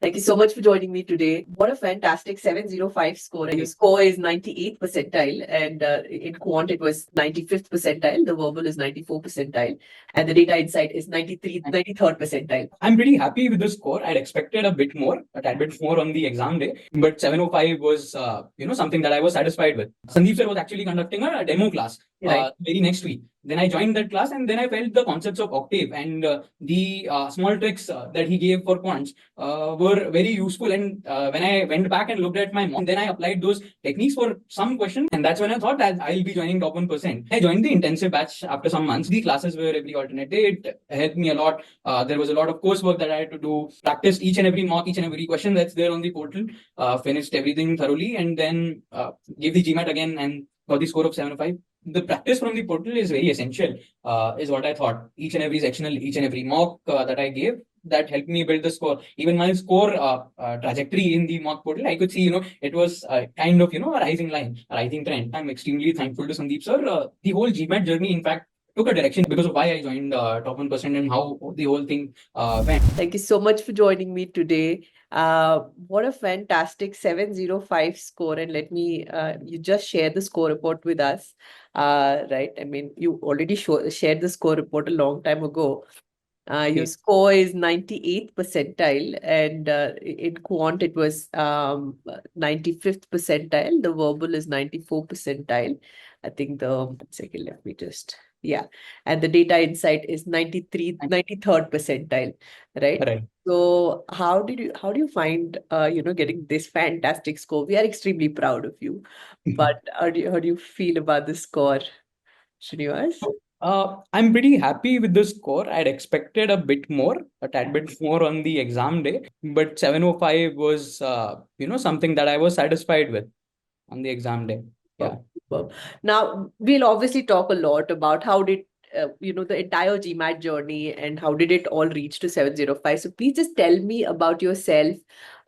Thank you so much for joining me today. What a fantastic 705 score. Your score is 98th percentile, and in Quant, it was 95th percentile. The verbal is 94th percentile, and the data insight is 93rd percentile. I'm pretty happy with the score. I'd expected a bit more, a tad bit more on the exam day, but 705 was, something that I was satisfied with. Sandeep sir was actually conducting a demo class very next week. Then I joined that class, and then I felt the concepts of octave and the small tricks that he gave for quants were very useful. And when I went back and looked at my mock, then I applied those techniques for some questions, and that's when I thought that I'll be joining top 1%. I joined the intensive batch after some months. The classes were every alternate day. It helped me a lot. There was a lot of coursework that I had to do, practiced each and every mock, each and every question that's there on the portal, finished everything thoroughly, and then gave the GMAT again and got the score of 705. The practice from the portal is very essential, is what I thought. Each and every sectional, each and every mock that I gave, that helped me build the score. Even my score trajectory in the mock portal, I could see, it was kind of, a rising line, a rising trend. I'm extremely thankful to Sandeep sir. The whole GMAT journey, in fact, took a direction because of why I joined top 1% and how the whole thing went. Thank you so much for joining me today. What a fantastic 705 score. And let me, you just share the score report with us, right? I mean, you already shared the score report a long time ago. Your score is 98th percentile, and in quant, it was 95th percentile. The verbal is 94th percentile. I think one second, let me just, yeah. And the data insight is 93rd percentile, right? Right. So how do you find, getting this fantastic score? We are extremely proud of you, but how do you feel about the score, Shrinivas? I'm pretty happy with the score. I'd expected a bit more, a tad bit more on the exam day, but 705 was, something that I was satisfied with on the exam day. Yeah. Superb. Now, we'll obviously talk a lot about how did the entire GMAT journey and how did it all reach to 705. So please just tell me about yourself.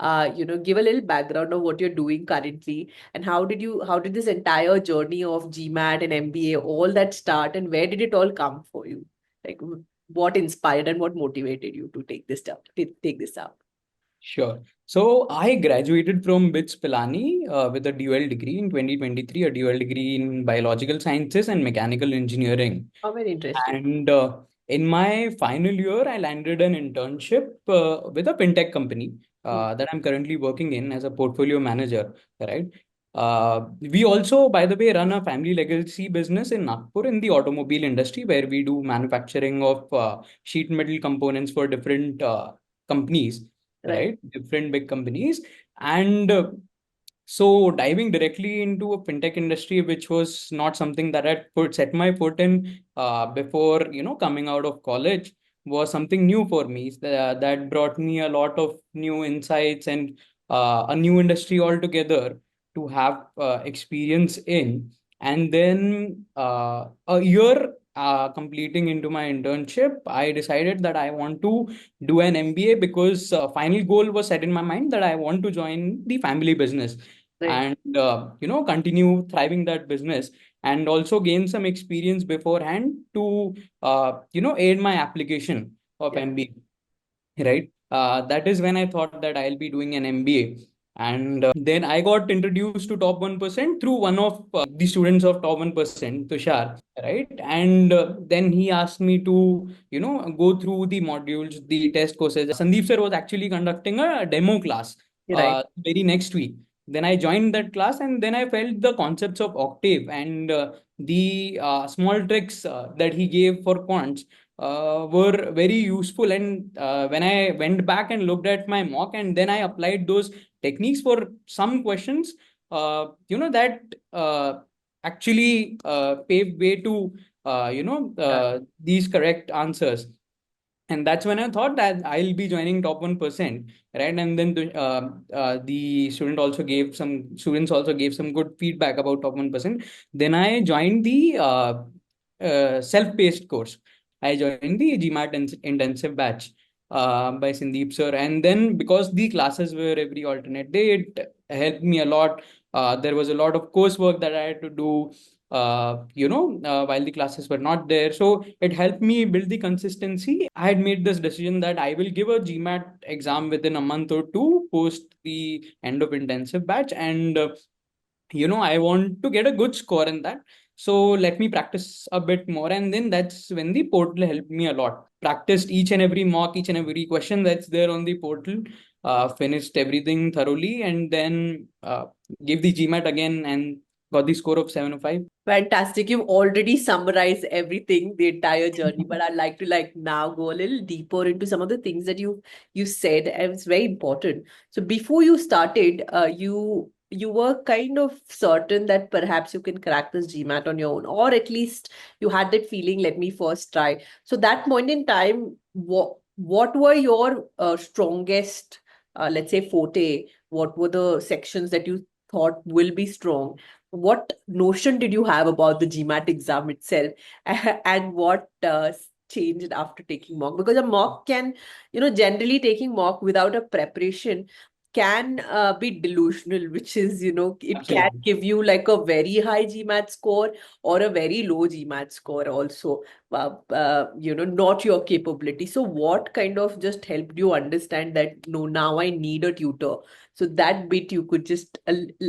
Give a little background of what you're doing currently and how did this entire journey of GMAT and MBA all that start and where did it all come for you? Like what inspired and what motivated you to take this up? Sure. So I graduated from BITS with a dual degree in 2023, a dual degree in biological sciences and mechanical engineering. Oh, very interesting. And in my final year, I landed an internship with a fintech company that I'm currently working in as a portfolio manager, right? We also, by the way, run a family legacy business in Nagpur in the automobile industry where we do manufacturing of sheet metal components for different companies, right? Different big companies. And so diving directly into a fintech industry, which was not something that I set my foot in before, coming out of college, was something new for me. That brought me a lot of new insights and a new industry altogether to have experience in. And then a year completing into my internship, I decided that I want to do an MBA because final goal was set in my mind that I want to join the family business and continue thriving that business and also gain some experience beforehand to aid my application of MBA, right? That is when I thought that I'll be doing an MBA. And then I got introduced to top 1% through one of the students of top 1%, Tushar, right? And then he asked me to, go through the modules, the test courses. Sandeep sir was actually conducting a demo class very next week. Then I joined that class, and then I felt the concepts of octave and the small tricks that he gave for quants were very useful. And when I went back and looked at my mock, and then I applied those techniques for some questions, that actually paved way to these correct answers. And that's when I thought that I'll be joining top 1%, right? And then the students also gave some good feedback about top 1%. Then I joined the self-paced course. I joined the GMAT intensive batch by Sandeep sir. And then because the classes were every alternate day, it helped me a lot. There was a lot of coursework that I had to do. while the classes were not there. So it helped me build the consistency. I had made this decision that I will give a GMAT exam within a month or two post the end of intensive batch. And I want to get a good score in that. So let me practice a bit more. And then that's when the portal helped me a lot. Practiced each and every mock, each and every question that's there on the portal, finished everything thoroughly, and then gave the GMAT again and got the score of 705. Fantastic. You've already summarized everything, the entire journey, but I'd like to now go a little deeper into some of the things that you said, and it's very important. So before you started, you were kind of certain that perhaps you can crack this GMAT on your own, or at least you had that feeling, let me first try. So that point in time, what were your strongest, let's say, forte? What were the sections that you thought will be strong? What notion did you have about the GMAT exam itself, and what changed after taking mock? Because a mock can, generally taking mock without a preparation can be delusional, which is, it can Absolutely. give you like a very high GMAT score or a very low GMAT score also, not your capability. So what kind of just helped you understand that, no, now I need a tutor? So that bit you could just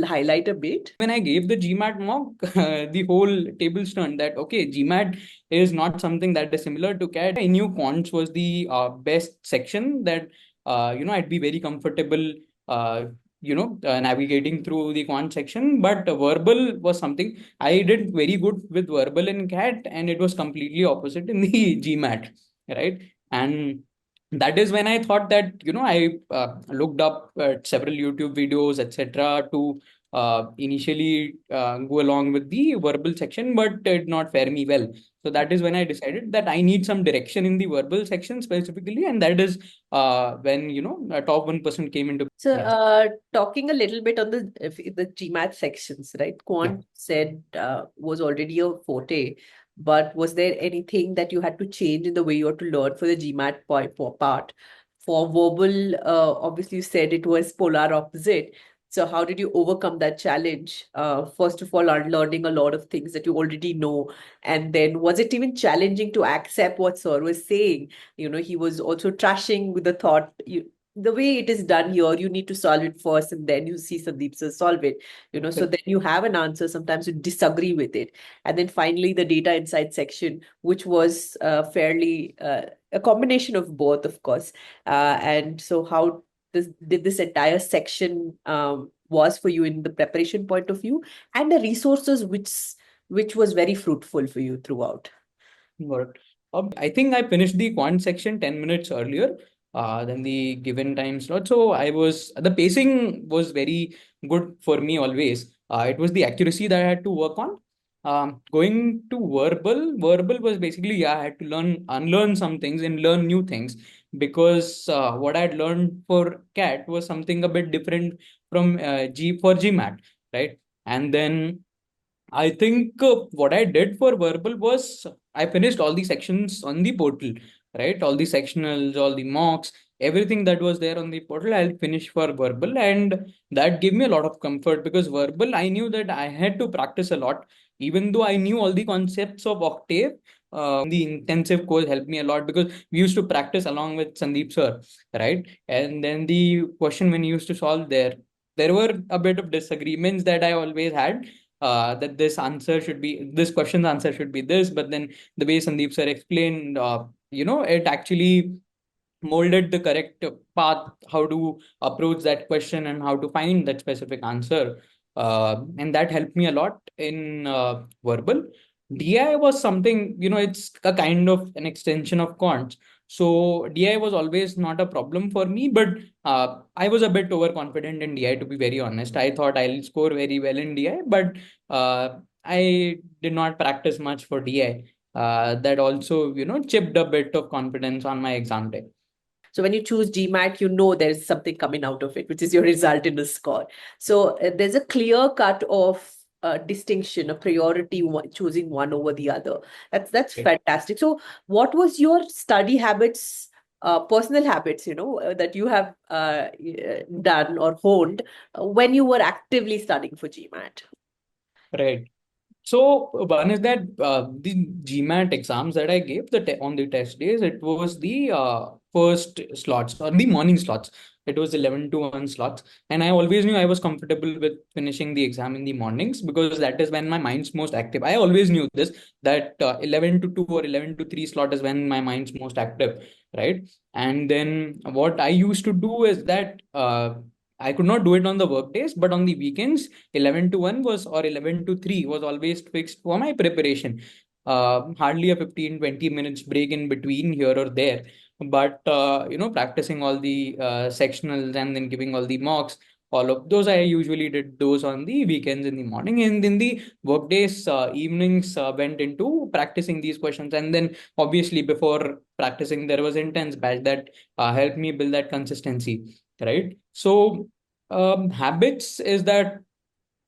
highlight a bit. When I gave the GMAT mock, the whole tables turned that, okay, GMAT is not something that is similar to CAT. I knew quants was the best section that, I'd be very comfortable, navigating through the quant section. But verbal was something I did very good with verbal in CAT, and it was completely opposite in the GMAT, right? And that is when I thought that, I looked up several YouTube videos, etc., to initially go along with the verbal section, but it did not fare me well. So that is when I decided that I need some direction in the verbal section specifically, and that is when top 1% came into. So, Yes. talking a little bit on the GMAT sections, right? Yeah. Quant said was already a forte, but was there anything that you had to change in the way you had to learn for the GMAT part? For verbal, obviously you said it was polar opposite. So, how did you overcome that challenge? First of all, learning a lot of things that you already know, and then was it even challenging to accept what sir was saying? He was also trashing with the thought. The way it is done here, you need to solve it first and then you see Sandeep sir solve it. So then you have an answer, sometimes you disagree with it. And then finally, the data insight section, which was fairly a combination of both, of course. And so, how did this entire section was for you in the preparation point of view, and the resources which was very fruitful for you throughout? Got it. I think I finished the quant section 10 minutes earlier than the given time slot. So the pacing was very good for me always. It was the accuracy that I had to work on. Going to verbal was basically, yeah, I had to unlearn some things and learn new things, because what I had learned for CAT was something a bit different from GMAT, right? And then I think what I did for verbal was I finished all the sections on the portal, right? All the sectionals, all the mocks, everything that was there on the portal, I'll finish for verbal. And that gave me a lot of comfort, because verbal, I knew that I had to practice a lot. Even though I knew all the concepts of octave, the intensive course helped me a lot, because we used to practice along with Sandeep sir, right? And then the question when he used to solve there were a bit of disagreements that I always had, that this question's answer should be this, but then the way Sandeep sir explained, it actually molded the correct path, how to approach that question and how to find that specific answer. And that helped me a lot in verbal. DI was something, it's a kind of an extension of quants. So DI was always not a problem for me, but I was a bit overconfident in DI, to be very honest. I thought I'll score very well in DI, but I did not practice much for DI. That also, chipped a bit of confidence on my exam day. So when you choose GMAT, you know there's something coming out of it, which is your result in the score. So there's a clear cut of distinction, a priority, choosing one over the other. That's Okay. fantastic. So what was your study habits, personal habits, that you have done or honed when you were actively studying for GMAT? Right. So one is that the GMAT exams that I gave on the test days, it was the first slots or the morning slots. It was 11 to 1 slots. And I always knew I was comfortable with finishing the exam in the mornings because that is when my mind's most active. I always knew this, that 11 to 2 or 11 to 3 slot is when my mind's most active, right? And then what I used to do is that I could not do it on the work days, but on the weekends, 11 to 1 was, or 11 to 3 was always fixed for my preparation. Hardly a 15-20 minutes break in between here or there. But, practicing all the sectionals and then giving all the mocks, all of those, I usually did those on the weekends in the morning. And in the work days, evenings went into practicing these questions. And then obviously before practicing, there was intense batch that helped me build that consistency, right? So habits is that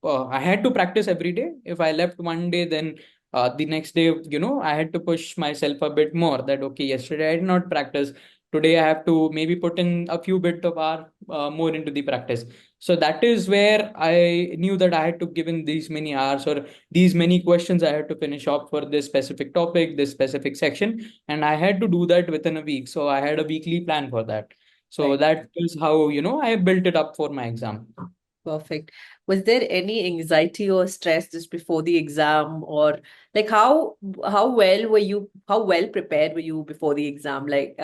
I had to practice every day. If I left one day, then the next day, I had to push myself a bit more. That okay, yesterday I did not practice. Today I have to maybe put in a few bit of hour more into the practice. So that is where I knew that I had to give in these many hours or these many questions I had to finish off for this specific topic, this specific section, and I had to do that within a week. So I had a weekly plan for that. So Right. that is how, I built it up for my exam. Perfect. Was there any anxiety or stress just before the exam, or like how well prepared were you before the exam? Like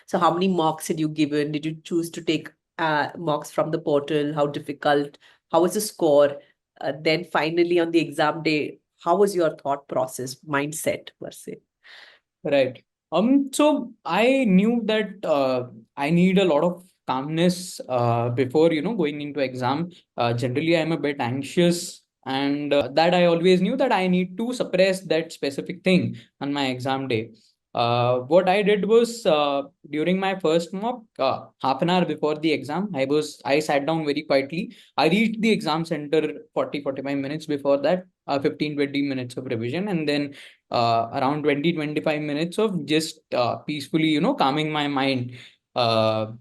so how many mocks had you given? Did you choose to take mocks from the portal? How difficult? How was the score? Then finally on the exam day, how was your thought process, mindset per se? Right. So I knew that I need a lot of calmness before, going into exam. Generally, I'm a bit anxious, and that I always knew that I need to suppress that specific thing on my exam day. What I did was during my first mock, half an hour before the exam, I sat down very quietly. I reached the exam center 40-45 minutes before that, 15-20 minutes of revision, and then around 20-25 minutes of just peacefully, calming my mind. Uh,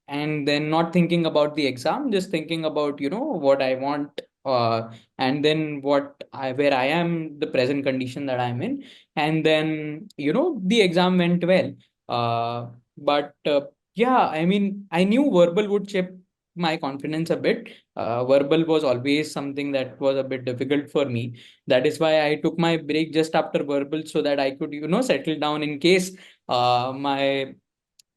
and then not thinking about the exam, just thinking about, what I want, and then where I am, the present condition that I'm in. And then, the exam went well. But yeah, I mean, I knew verbal would chip my confidence a bit. Verbal was always something that was a bit difficult for me. That is why I took my break just after verbal so that I could, settle down in case my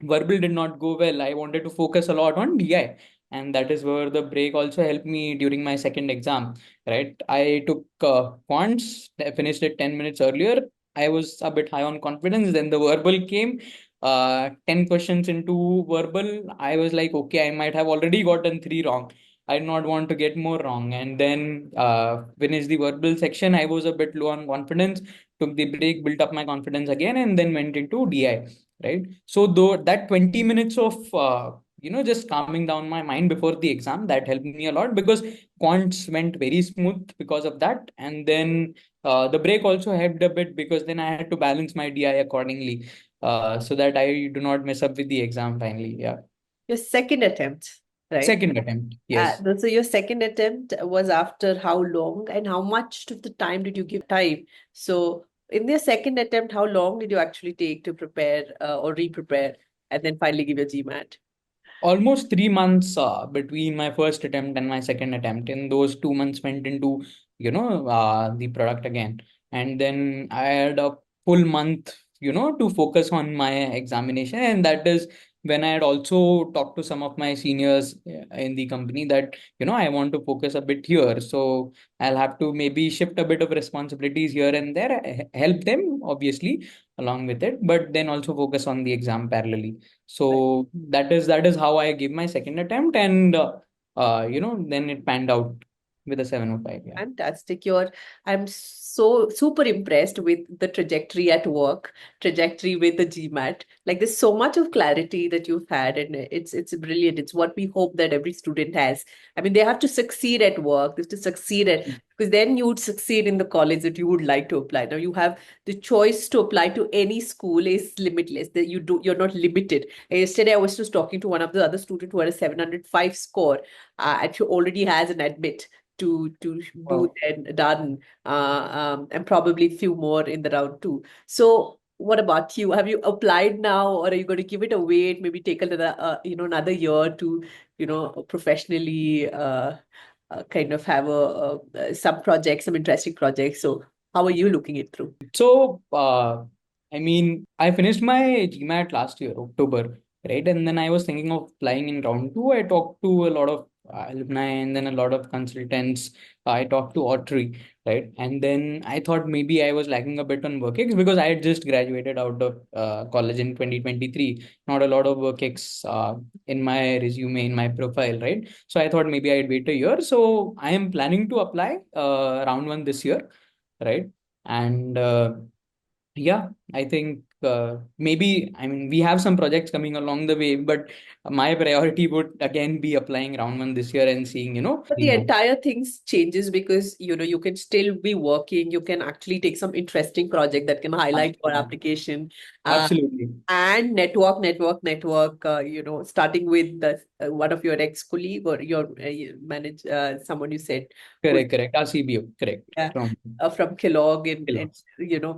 verbal did not go well. I wanted to focus a lot on DI. And that is where the break also helped me during my second exam, right? I took quants, I finished it 10 minutes earlier. I was a bit high on confidence. Then the verbal came, 10 questions into verbal. I was like, okay, I might have already gotten three wrong. I did not want to get more wrong. And then finished the verbal section. I was a bit low on confidence, took the break, built up my confidence again, and then went into DI, right? So though that 20 minutes of just calming down my mind before the exam, that helped me a lot because quants went very smooth because of that. And then the break also helped a bit because then I had to balance my DI accordingly, so that I do not mess up with the exam finally. Yeah. Your second attempt, right? Second attempt, yes. So your second attempt was after how long, and how much of the time did you give time? So in your second attempt, how long did you actually take to prepare or re-prepare and then finally give your GMAT? Almost 3 months between my first attempt and my second attempt. In those 2 months went into, the product again. And then I had a full month, to focus on my examination. And that is when I had also talked to some of my seniors in the company that, I want to focus a bit here. So I'll have to maybe shift a bit of responsibilities here and there, help them, obviously, along with it, but then also focus on the exam parallelly. So that is how I gave my second attempt, and then it panned out with a 705. Yeah. Fantastic. I'm so super impressed with the trajectory at work, trajectory with the GMAT. Like there's so much of clarity that you've had, and it's brilliant. It's what we hope that every student has. I mean, they have to succeed at work. They have to succeed at, because then you would succeed in the college that you would like to apply. Now you have the choice to apply to any school is limitless. That you're not limited. Yesterday I was just talking to one of the other students who had a 705 score, and she already has an admit to do Wow. then done, and probably few more in the round two. So what about you? Have you applied now, or are you going to give it a wait? Maybe take another another year to professionally kind of have some projects, some interesting projects. So how are you looking it through? So, I mean, I finished my GMAT last year, October, right? And then I was thinking of applying in round two. I talked to a lot of alumni and then a lot of consultants. I talked to Autry, right? And then I thought maybe I was lacking a bit on WorkX because I had just graduated out of college in 2023. Not a lot of WorkX in my resume, in my profile, right? So I thought maybe I'd wait a year. So I am planning to apply round one this year, right? And yeah, I think maybe, I mean, we have some projects coming along the way, but my priority would again be applying round one this year and seeing, But the remote. entire thing changes because you can still be working. You can actually take some interesting project that can highlight your Absolutely. application. Uh, Absolutely. and network, starting with the one of your ex-colleague or your someone you said who, Correct, correct. RCBO, correct. yeah, From from Kellogg, and Philos.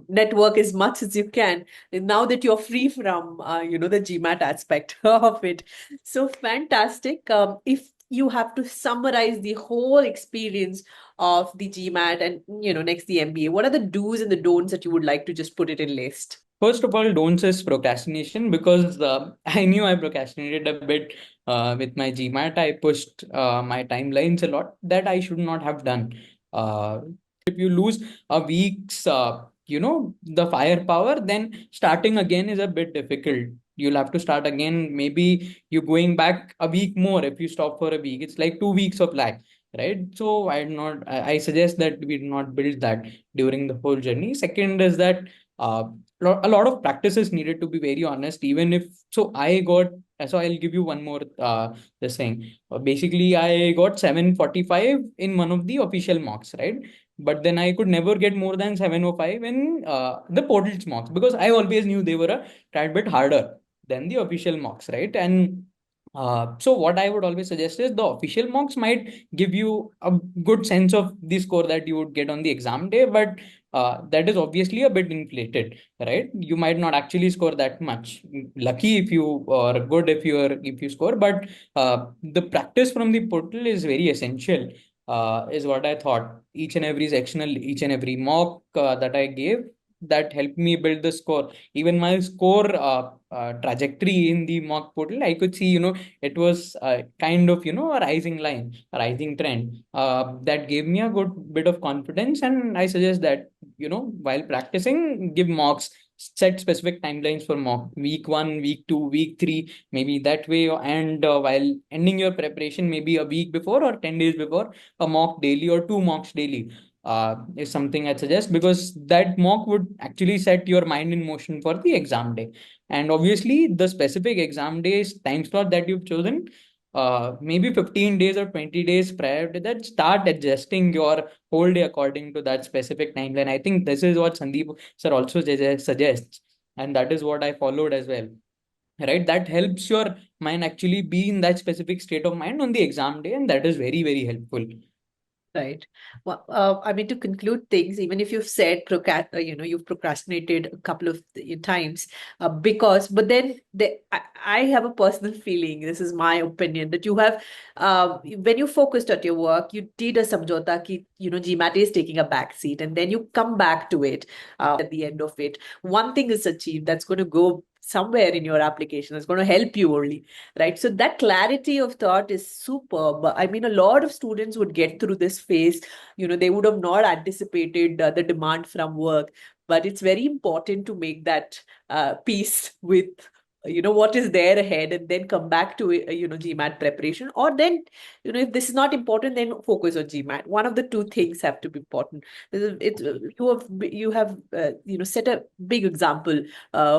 network as much as you can. And now that you're free from the GMAT aspect of it. So fantastic. If you have to summarize the whole experience of the GMAT and next the MBA, what are the do's and the don'ts that you would like to just put it in list? First of all, don't say procrastination because I knew I procrastinated a bit with my GMAT. I pushed my timelines a lot that I should not have done. If you lose a week's, the firepower, then starting again is a bit difficult. You'll have to start again. Maybe you're going back a week more if you stop for a week. It's like 2 weeks of lag, right? So I suggest that we do not build that during the whole journey. Second is that uh, a lot of practices needed, to be very honest. Even if so I got, so I'll give you one more this thing. Basically I got 745 in one of the official mocks, right? But then I could never get more than 705 in the portal's mocks because I always knew they were a tad bit harder than the official mocks, right? And so what I would always suggest is the official mocks might give you a good sense of the score that you would get on the exam day, but that is obviously a bit inflated, right? You might not actually score that much. Lucky if you, or good if you score, but the practice from the portal is very essential. Is what I thought. Each and every sectional, each and every mock that I gave, that helped me build the score. Even my score trajectory in the mock portal, I could see, it was kind of, a rising line, a rising trend. That gave me a good bit of confidence, and I suggest that, while practicing, give mocks, set specific timelines for mock week one, week two, week three, maybe that way. And while ending your preparation, maybe a week before or 10 days before, a mock daily or two mocks daily is something I'd suggest, because that mock would actually set your mind in motion for the exam day. And obviously, the specific exam days time slot that you've chosen, maybe 15 days or 20 days prior to that, start adjusting your whole day according to that specific timeline. I think this is what Sandeep sir also suggests, and that is what I followed as well. Right? That helps your mind actually be in that specific state of mind on the exam day, and that is very, very helpful. Right. Well, I mean, to conclude things, even if you've said you've procrastinated a couple of times, but then I have a personal feeling. This is my opinion that you have, when you focused at your work, you did a samjhota ki, GMAT is taking a back seat, and then you come back to it at the end of it. One thing is achieved that's going to go somewhere in your application. It's going to help you only, right? So that clarity of thought is superb. I mean, a lot of students would get through this phase. They would have not anticipated the demand from work, but it's very important to make that peace with what is there ahead, and then come back to GMAT preparation. Or then, if this is not important, then focus on GMAT. One of the two things have to be important. You have set a big example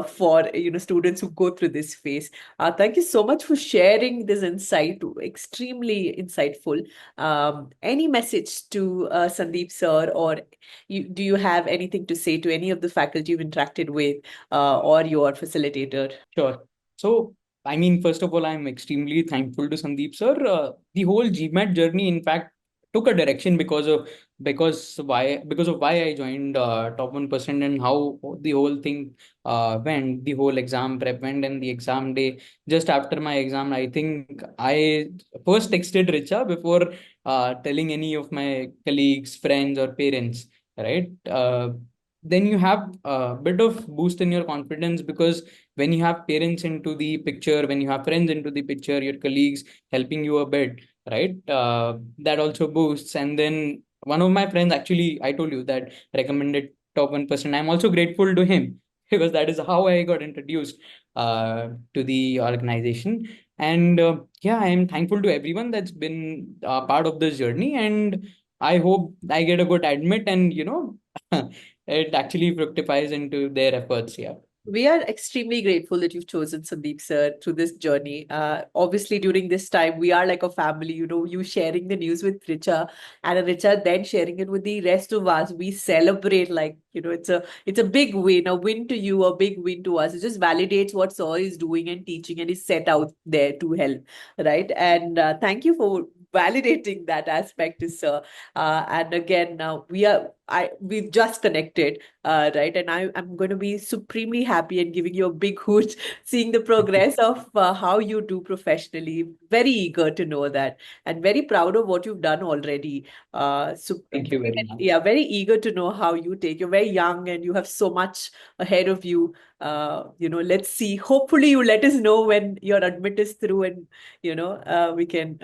for students who go through this phase. Thank you so much for sharing this insight. Extremely insightful. Any message to Sandeep sir, or do you have anything to say to any of the faculty you've interacted with, or your facilitator? Sure. So, I mean, first of all, I'm extremely thankful to Sandeep sir. The whole GMAT journey, in fact, took a direction because of why I joined top 1% and how the whole thing went. The whole exam prep went, and the exam day. Just after my exam, I think I first texted Richa before telling any of my colleagues, friends, or parents. Right. Then you have a bit of boost in your confidence, because when you have parents into the picture, when you have friends into the picture, your colleagues helping you a bit, right? That also boosts. And then one of my friends, actually, I told you that recommended top 1%. I'm also grateful to him because that is how I got introduced to the organization. And yeah, I am thankful to everyone that's been part of this journey. And I hope I get a good admit, and it actually fructifies into their efforts. Yeah. We are extremely grateful that you've chosen Sandeep sir through this journey. Obviously, during this time, we are like a family. You sharing the news with Richa, and Richa then sharing it with the rest of us. We celebrate like it's a big win, a win to you, a big win to us. It just validates what sir is doing and teaching, and is set out there to help, right? And thank you for validating that aspect, sir. And again, now we've just connected, right? And I'm going to be supremely happy and giving you a big hoot, seeing the progress of how you do professionally. Very eager to know that, and very proud of what you've done already. Thank you very much. Yeah, very eager to know how you take. You're very young and you have so much ahead of you. Let's see. Hopefully, you let us know when your admit is through, and we can.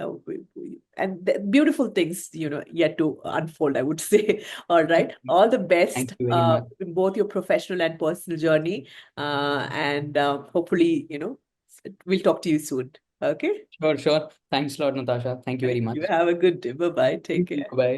And the beautiful things, yet to unfold, I would say. All right. All the Thank best you very much. in both your professional and personal journey. And hopefully, we'll talk to you soon. Okay. Sure, sure. Thanks a lot, Natasha. Thank you very Thank you. much. Have a good day. Bye bye. Take care. Bye.